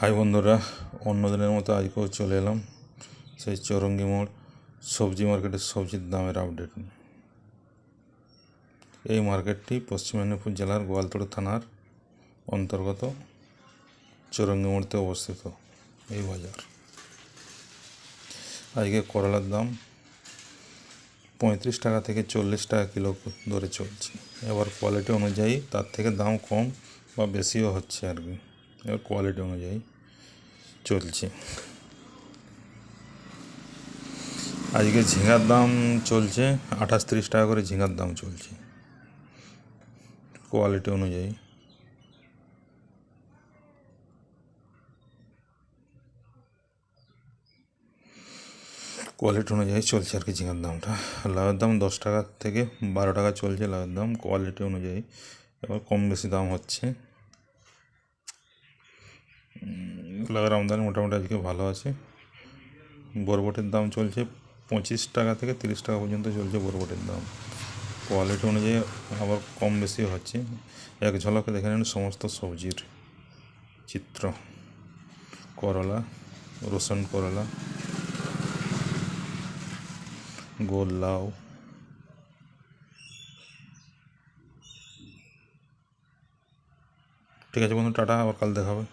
High বন্ধুরা, অন্যদিনের মতো আজকেও চলে এলাম সেই চৌরঙ্গি মোড় সবজি মার্কেটের সবজির দামের আপডেট নিয়ে। এই মার্কেটটি পশ্চিম মেদিনীপুর জেলার গোয়ালতোড় থানার অন্তর্গত চৌরঙ্গি মোড়তে অবস্থিত। এই বাজার আজকে করলার দাম 35 টাকা থেকে 40 টাকা কিলো ধরে চলছে। এবার কোয়ালিটি অনুযায়ী তার থেকে দাম কম বা বেশিও হচ্ছে আর কি। এবার কোয়ালিটি অনুযায়ী চলছে। আজকে ঝিঙার দাম চলছে 28-30 টাকা করে, ঝিঙার দাম চলছে কোয়ালিটি অনুযায়ী। কোয়ালিটি অনুযায়ী চলছে আর কি ঝিঙার দামটা। লাউয়ের দাম 10 টাকা থেকে 12 টাকা চলছে লাউয়ের দাম কোয়ালিটি অনুযায়ী। এবার কম বেশি দাম হচ্ছে। লাউয়ের আমদানি মোটামুটি আজকে ভালো আছে। বরবটির দাম চলছে 25 টাকা থেকে 30 টাকা পর্যন্ত চলছে বরবটির দাম। কোয়ালিটি অনুযায়ী আবার কম বেশি হচ্ছে। এক ঝলকে দেখে নিন সমস্ত সবজির চিত্র। করলা, রসুন করলা, গোল লাউ। ঠিক আছে বন্ধু, টাটা, আবার কাল দেখা হবে।